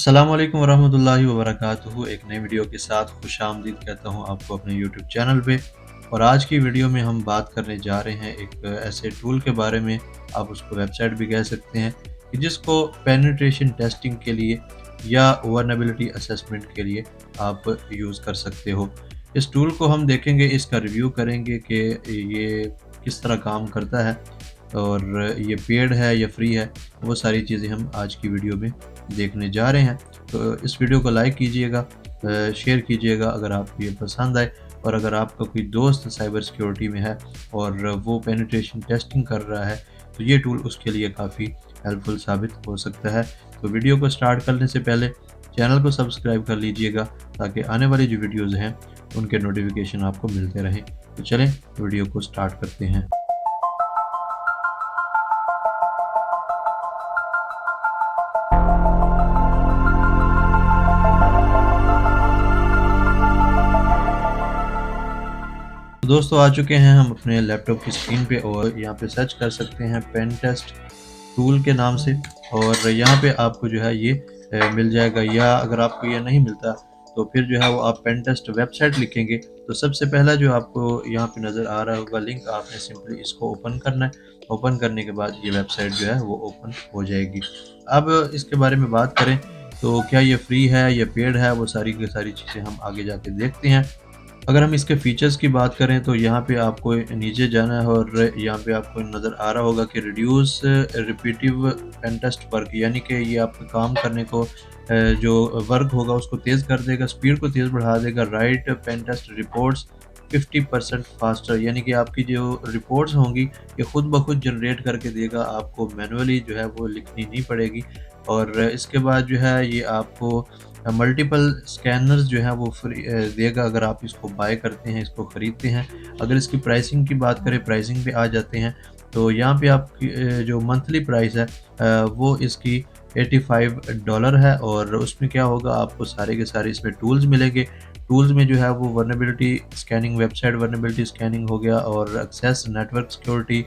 अस्सलामुअलैकुम वरहमतुल्लाहि वबरकातुहू। एक नई वीडियो के साथ खुशामदीद कहता हूँ आपको अपने यूट्यूब चैनल पे। और आज की वीडियो में हम बात करने जा रहे हैं एक ऐसे टूल के बारे में, आप उसको वेबसाइट भी कह सकते हैं, कि जिसको पेनिट्रेशन टेस्टिंग के लिए या वल्नरेबिलिटी असेसमेंट के लिए आप यूज़ कर सकते हो। इस टूल को हम देखेंगे, इसका रिव्यू करेंगे कि ये किस तरह काम करता है और ये पेड है या फ्री है। वो सारी चीज़ें हम आज की वीडियो में देखने जा रहे हैं। तो इस वीडियो को लाइक कीजिएगा, शेयर कीजिएगा अगर आपको ये पसंद आए। और अगर आपका कोई दोस्त साइबर सिक्योरिटी में है और वो पेनिट्रेशन टेस्टिंग कर रहा है, तो ये टूल उसके लिए काफ़ी हेल्पफुल साबित हो सकता है। तो वीडियो को स्टार्ट करने से पहले चैनल को सब्सक्राइब कर लीजिएगा, ताकि आने वाली जो वीडियोज़ हैं उनके नोटिफिकेशन आपको मिलते रहें। तो चलें वीडियो को स्टार्ट करते हैं। तो दोस्तों, आ चुके हैं हम अपने लैपटॉप की स्क्रीन पे और यहाँ पे सर्च कर सकते हैं पेन टेस्ट टूल के नाम से। और यहाँ पे आपको जो है ये मिल जाएगा, या अगर आपको ये नहीं मिलता तो फिर जो है वो आप पेन टेस्ट वेबसाइट लिखेंगे तो सबसे पहला जो आपको यहाँ पे नज़र आ रहा होगा लिंक, आपने सिंपली इसको ओपन करना है। ओपन करने के बाद ये वेबसाइट जो है वो ओपन हो जाएगी। अब इसके बारे में बात करें तो क्या ये फ्री है या पेड है, वो सारी की सारी चीज़ें हम आगे जाके देखते हैं। अगर हम इसके फीचर्स की बात करें तो यहाँ पे आपको नीचे जाना है और यहाँ पे आपको नज़र आ रहा होगा कि reduce repetitive pen test work, यानी कि ये आपके काम करने को जो वर्क होगा उसको तेज़ कर देगा, स्पीड को तेज़ बढ़ा देगा। Right pen test reports 50% faster, यानी कि आपकी जो रिपोर्ट्स होंगी ये खुद ब खुद जनरेट करके देगा, आपको मैनुअली जो है वो लिखनी नहीं पड़ेगी। और इसके बाद जो है ये आपको मल्टीपल स्कैनर्स जो है वो फ्री देगा अगर आप इसको बाय करते हैं, इसको ख़रीदते हैं। अगर इसकी प्राइसिंग की बात करें, प्राइसिंग पे आ जाते हैं तो यहाँ पे आपकी जो मंथली प्राइस है वो इसकी $85 है। और उसमें क्या होगा, आपको सारे के सारे इसमें टूल्स मिलेंगे। टूल्स में जो है वो vulnerability scanning, website vulnerability scanning हो गया, और access network security,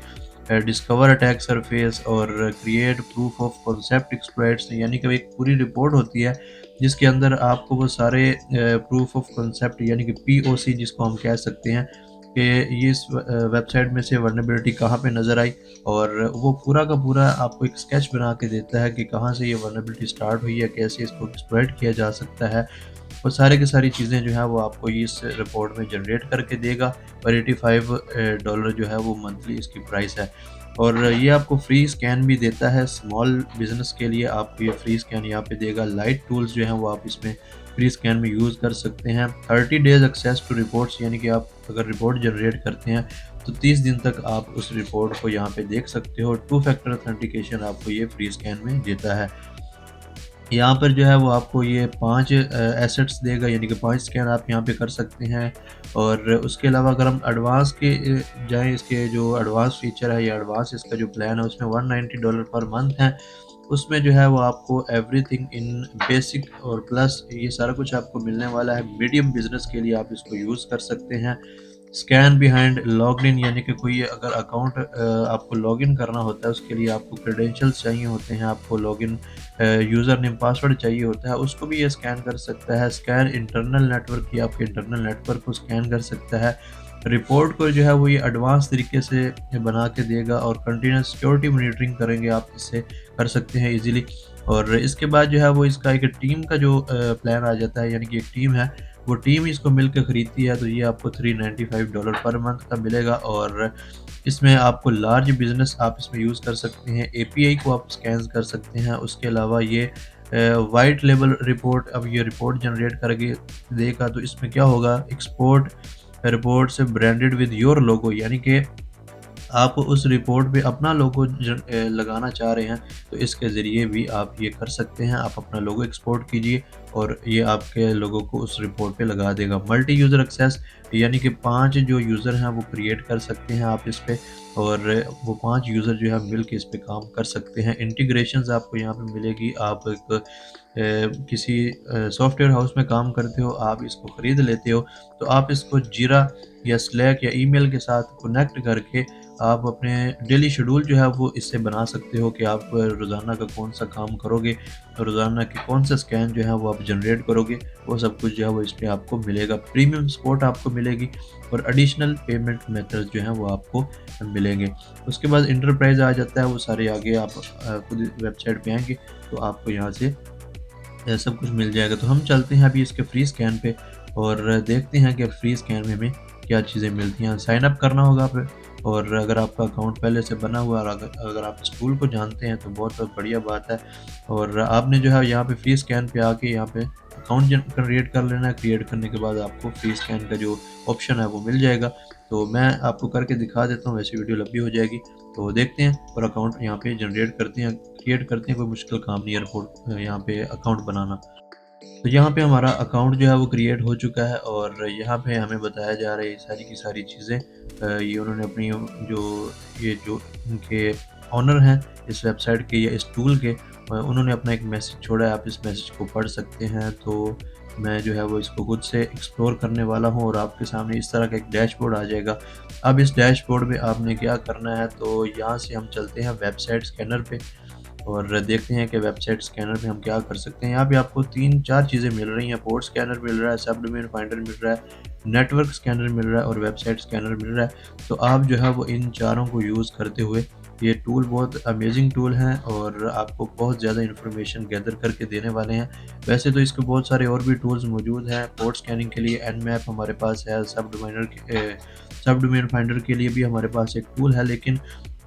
discover attack surface, और create proof of concept exploits, यानी कि एक पूरी रिपोर्ट होती है जिसके अंदर आपको वो सारे प्रूफ ऑफ कॉन्सेप्ट, यानी कि पीओसी जिसको हम कह सकते हैं, कि ये इस वेबसाइट में से वल्नरेबिलिटी कहाँ पे नज़र आई, और वो पूरा का पूरा आपको एक स्केच बना के देता है कि कहाँ से ये वल्नरेबिलिटी स्टार्ट हुई है, कैसे इसको एक्सप्लॉइट किया जा सकता है। और सारे की सारी चीज़ें जो है वो आपको ये इस रिपोर्ट में जनरेट करके देगा। और $85 जो है वो मंथली इसकी प्राइस है। और ये आपको फ्री स्कैन भी देता है स्मॉल बिजनेस के लिए, आपको ये फ्री स्कैन यहाँ पे देगा। लाइट टूल्स जो हैं वो आप इसमें फ्री स्कैन में यूज़ कर सकते हैं। 30 डेज़ एक्सेस टू रिपोर्ट्स, यानी कि आप अगर रिपोर्ट जनरेट करते हैं तो 30 दिन तक आप उस रिपोर्ट को यहाँ पे देख सकते हो। 2 फैक्टर ऑथेंटिकेशन आपको ये फ्री स्कैन में देता है। यहाँ पर जो है वो आपको ये 5 एसेट्स देगा, यानी कि 5 स्कैन आप यहाँ पे कर सकते हैं। और उसके अलावा अगर हम एडवांस के जाएँ, इसके जो एडवांस फीचर है या एडवांस इसका जो प्लान है उसमें $190 पर मंथ है। उसमें जो है वो आपको एवरीथिंग इन बेसिक और प्लस ये सारा कुछ आपको मिलने वाला है। मीडियम बिजनेस के लिए आप इसको यूज़ कर सकते हैं। स्कैन बिहाइंड लॉग्ड इन, यानी कि कोई अगर अकाउंट आपको लॉगिन करना होता है उसके लिए आपको क्रेडेंशियल्स चाहिए होते हैं, आपको लॉगिन यूज़र नेम पासवर्ड चाहिए होता है, उसको भी ये स्कैन कर सकता है। स्कैन इंटरनल नेटवर्क, की आपके इंटरनल नेटवर्क को स्कैन कर सकता है। रिपोर्ट को जो है वो ये एडवांस तरीके से बना के देगा, और कंटिन्यूस सिक्योरिटी मॉनिटरिंग करेंगे आप इससे कर सकते हैं इजीली। और इसके बाद जो है वो इसका एक टीम का जो प्लान आ जाता है, यानी कि एक टीम है, वो टीम इसको मिलकर ख़रीदती है, तो ये आपको $395 पर मंथ का मिलेगा। और इसमें आपको लार्ज बिजनेस आप इसमें यूज़ कर सकते हैं, एपीआई को आप स्कैन कर सकते हैं। उसके अलावा ये वाइट लेबल रिपोर्ट, अब ये रिपोर्ट जनरेट करके देगा, तो इसमें क्या होगा, एक्सपोर्ट रिपोर्ट से ब्रांडेड विद योर लोगो, यानी कि आप उस रिपोर्ट पे अपना लोगो लगाना चाह रहे हैं तो इसके ज़रिए भी आप ये कर सकते हैं। आप अपना लोगो एक्सपोर्ट कीजिए और ये आपके लोगो को उस रिपोर्ट पे लगा देगा। मल्टी यूज़र एक्सेस, यानी कि 5 जो यूज़र हैं वो क्रिएट कर सकते हैं आप इस पे, और वो 5 यूज़र जो है मिल के इस पे काम कर सकते हैं। इंटीग्रेशंस आपको यहाँ पे मिलेगी। आप एक किसी सॉफ्टवेयर हाउस में काम करते हो, आप इसको ख़रीद लेते हो, तो आप इसको जीरा या स्लैक या ईमेल के साथ कनेक्ट करके आप अपने डेली शेड्यूल जो है वो इससे बना सकते हो कि आप रोज़ाना का कौन-सा काम करोगे, रोज़ाना के कौन से स्कैन जो है वो आप जनरेट करोगे, वो सब कुछ जो है वो इसमें आपको मिलेगा। प्रीमियम सपोर्ट आपको मिलेगी और एडिशनल पेमेंट मेथड्स जो हैं वो आपको मिलेंगे। उसके बाद एंटरप्राइज़ आ जाता है, वो सारे आगे आप खुद वेबसाइट पे आएँगे तो आपको यहाँ से सब कुछ मिल जाएगा। तो हम चलते हैं अभी इसके फ्री स्कैन पे और देखते हैं कि फ्री स्कैन में हमें क्या चीज़ें मिलती हैं। साइन अप करना होगा आप, और अगर आपका अकाउंट पहले से बना हुआ है और अगर आप इस टूल को जानते हैं तो बहुत बढ़िया बात है। और आपने जो है यहाँ पे फ्री स्कैन पे आके यहाँ पे अकाउंट क्रिएट कर लेना है। क्रिएट करने के बाद आपको फ्री स्कैन का जो ऑप्शन है वो मिल जाएगा। तो मैं आपको करके दिखा देता हूँ, वैसे वीडियो लंबी हो जाएगी। तो देखते हैं और अकाउंट यहाँ पे जनरेट करते हैं, क्रिएट करते हैं। कोई मुश्किल काम नहीं है रिपोर्ट यहाँ पे अकाउंट बनाना। तो यहाँ पे हमारा अकाउंट जो है वो क्रिएट हो चुका है और यहाँ पे हमें बताया जा रहा है ये सारी की सारी चीज़ें। ये उन्होंने अपनी जो उनके ऑनर हैं इस वेबसाइट के या इस टूल के, उन्होंने अपना एक मैसेज छोड़ा है। आप इस मैसेज को पढ़ सकते हैं। तो मैं जो है वो इसको खुद से एक्सप्लोर करने वाला हूँ और आपके सामने इस तरह का एक डैशबोर्ड आ जाएगा। अब इस डैशबोर्ड में आपने क्या करना है, तो यहाँ से हम चलते हैं वेबसाइट स्कैनर पे और देखते हैं कि वेबसाइट स्कैनर में हम क्या कर सकते हैं। यहाँ पे आपको 3-4 चीज़ें मिल रही हैं। पोर्ट स्कैनर मिल रहा है, सब डोमेन फाइंडर मिल रहा है, नेटवर्क स्कैनर मिल रहा है और वेबसाइट स्कैनर मिल रहा है। तो आप जो है वो इन चारों को यूज़ करते हुए, ये टूल बहुत अमेजिंग टूल हैं और आपको बहुत ज़्यादा इन्फॉर्मेशन गैदर करके देने वाले हैं। वैसे तो इसके बहुत सारे और भी टूल्स मौजूद हैं। पोर्ट स्कैनिंग के लिए एनमैप हमारे पास है, सब डोमेन फाइंडर के लिए भी हमारे पास एक टूल है, लेकिन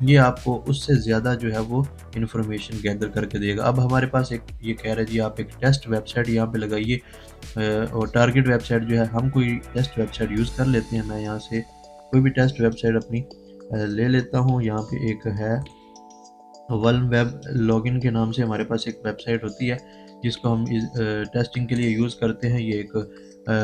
ये आपको उससे ज़्यादा जो है वो इन्फॉर्मेशन गैदर करके देगा। अब हमारे पास एक ये कह रहा है जी आप एक टेस्ट वेबसाइट यहाँ पे लगाइए और टारगेट वेबसाइट जो है, हम कोई टेस्ट वेबसाइट यूज़ कर लेते हैं। मैं यहाँ से कोई भी टेस्ट वेबसाइट अपनी ले लेता हूँ। यहाँ पे एक है वल्न वेब लॉगिन के नाम से हमारे पास एक वेबसाइट होती है जिसको हम टेस्टिंग के लिए यूज़ करते हैं। ये एक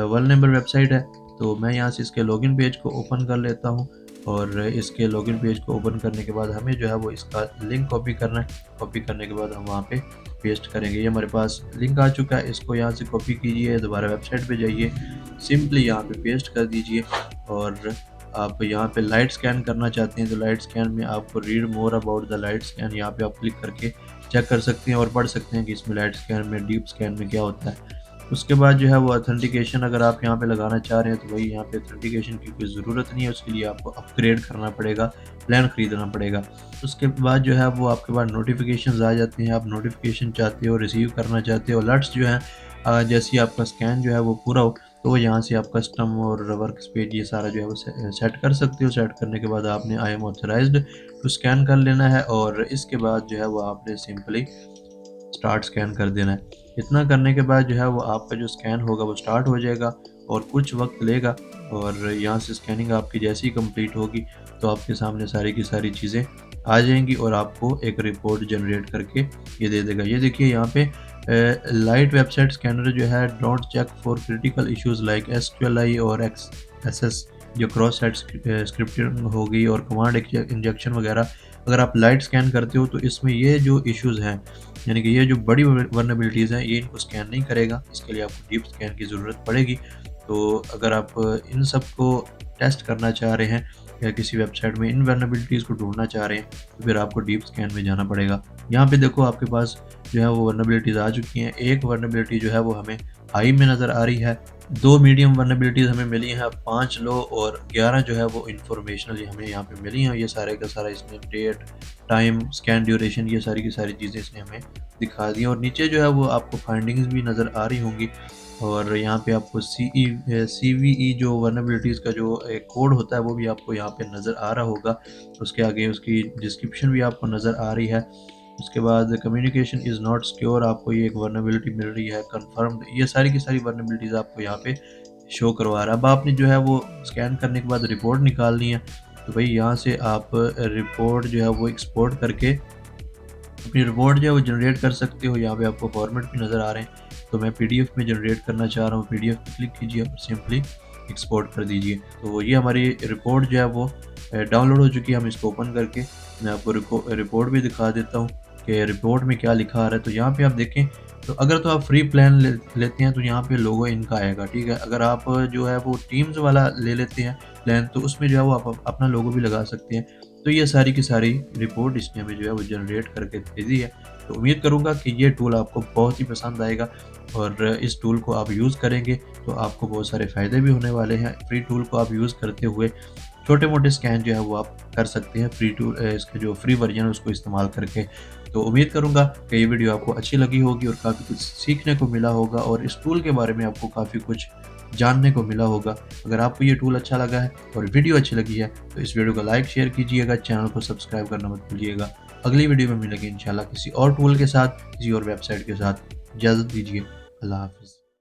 वल्नरेबल वेबसाइट है। तो मैं यहाँ से इसके लॉगिन पेज को ओपन कर लेता हूँ और इसके लॉगिन पेज को ओपन करने के बाद हमें जो है वो इसका लिंक कॉपी करना है। कॉपी करने के बाद हम वहाँ पे पेस्ट करेंगे। ये हमारे पास लिंक आ चुका है, इसको यहाँ से कॉपी कीजिए, दोबारा वेबसाइट पे जाइए, सिंपली यहाँ पे पेस्ट कर दीजिए। और आप यहाँ पे लाइट स्कैन करना चाहते हैं तो लाइट स्कैन में आपको read more about the light scan, यहाँ पे आप क्लिक करके चेक कर सकते हैं और पढ़ सकते हैं कि इसमें लाइट स्कैन में, डीप स्कैन में क्या होता है। उसके बाद जो है वो ऑथेंटिकेशन अगर आप यहाँ पे लगाना चाह रहे हैं तो वही यहाँ पे ऑथेंटिकेशन की कोई ज़रूरत नहीं है, उसके लिए आपको अपग्रेड करना पड़ेगा, प्लान ख़रीदना पड़ेगा। उसके बाद जो है वो आपके पास नोटिफिकेशंस आ जाती हैं। आप नोटिफिकेशन चाहते हो, रिसीव करना चाहते हो, अलर्ट्स जो हैं जैसे ही आपका स्कैन जो है वो पूरा हो तो यहाँ से आप कस्टम और वर्क स्पेस ये सारा जो है वो सेट कर सकते हो। सेट करने के बाद आपने I am authorized to scan कर लेना है और इसके बाद जो है वो आपने सिंपली स्टार्ट स्कैन कर देना है। इतना करने के बाद जो है वो आपका जो स्कैन होगा वो स्टार्ट हो जाएगा और कुछ वक्त लेगा और यहाँ से स्कैनिंग आपकी जैसे ही कंप्लीट होगी तो आपके सामने सारी की सारी चीज़ें आ जाएंगी और आपको एक रिपोर्ट जनरेट करके ये दे देगा। ये देखिए यहाँ पे लाइट वेबसाइट स्कैनर जो है don't check for critical issues like SQLI और XSS जो क्रॉस साइट स्क्रिप्टिंग हो गई और कमांड इंजेक्शन वगैरह। अगर आप लाइट स्कैन करते हो तो इसमें ये जो इश्यूज़ हैं, यानी कि ये जो बड़ी वर्नेबिलिटीज़ हैं, ये इनको स्कैन नहीं करेगा। इसके लिए आपको डीप स्कैन की ज़रूरत पड़ेगी। तो अगर आप इन सब को टेस्ट करना चाह रहे हैं या किसी वेबसाइट में इन वर्नेबिलिटीज़ को ढूंढना चाह रहे हैं तो फिर आपको डीप स्कैन में जाना पड़ेगा। यहाँ पे देखो आपके पास जो है वो वर्नेबिलिटीज़ आ चुकी हैं। एक वर्नेबिलिटी जो है वो हमें हाई में नज़र आ रही है, 2 मीडियम वर्नेबिलिटीज़ हमें मिली हैं, 5 लो और 11 जो है वो इंफॉर्मेशनल हमें यहाँ पे मिली हैं। ये सारे का सारा इसमें डेट, टाइम, स्कैन ड्यूरेशन, ये सारी की सारी चीज़ें इसने हमें दिखा दी। और नीचे जो है वो आपको फाइंडिंग्स भी नज़र आ रही होंगी और यहाँ पे आपको CVE जो वर्नेबिलिटीज़ का जो एक कोड होता है वो भी आपको यहाँ पे नज़र आ रहा होगा। उसके आगे उसकी डिस्क्रिप्शन भी आपको नज़र आ रही है। उसके बाद कम्युनिकेशन इज़ नॉट सिक्योर, आपको ये एक वर्नेबिलिटी मिल रही है, कन्फर्म्ड, ये सारी की सारी वर्नेबिलिटीज़ आपको यहाँ पे शो करवा रहा है। अब आपने जो है वो स्कैन करने के बाद रिपोर्ट निकालनी है तो भाई यहाँ से आप रिपोर्ट जो है वो एक्सपोर्ट करके अपनी रिपोर्ट जो है वो जनरेट कर सकते हो। यहाँ पे आपको फॉर्मेट भी नज़र आ रहे हैं तो मैं PDF में जनरेट करना चाह रहा हूँ। PDF पे क्लिक कीजिए और सिंपली एक्सपोर्ट कर दीजिए। तो ये हमारी रिपोर्ट जो है वो डाउनलोड हो चुकी है। हम इसको ओपन करके मैं आपको रिपोर्ट भी दिखा देता हूँ कि रिपोर्ट में क्या लिखा आ रहा है। तो यहाँ पे आप देखें तो अगर तो आप फ्री प्लान लेते हैं तो यहाँ पे लोगो इनका आएगा, ठीक है। अगर आप जो है वो टीम्स वाला ले लेते हैं प्लान तो उसमें जो है वो आप अपना लोगो भी लगा सकते हैं। तो ये सारी की सारी रिपोर्ट इसने हमें जो है वो जनरेट करके दे दी है। तो उम्मीद करूँगा कि ये टूल आपको बहुत ही पसंद आएगा और इस टूल को आप यूज़ करेंगे तो आपको बहुत सारे फ़ायदे भी होने वाले हैं। फ्री टूल को आप यूज़ करते हुए छोटे-मोटे स्कैन जो है वो आप कर सकते हैं इसका जो फ्री वर्ज़न है उसको इस्तेमाल करके। तो उम्मीद करूँगा कि ये वीडियो आपको अच्छी लगी होगी और काफ़ी कुछ सीखने को मिला होगा और इस टूल के बारे में आपको काफ़ी कुछ जानने को मिला होगा। अगर आपको ये टूल अच्छा लगा है और वीडियो अच्छी लगी है तो इस वीडियो को लाइक शेयर कीजिएगा, चैनल को सब्सक्राइब करना मत भूलिएगा। अगली वीडियो में मिलेंगे इंशाल्लाह किसी और टूल के साथ, किसी और वेबसाइट के साथ। इजाज़त दीजिए। अल्लाह हाफ़िज़।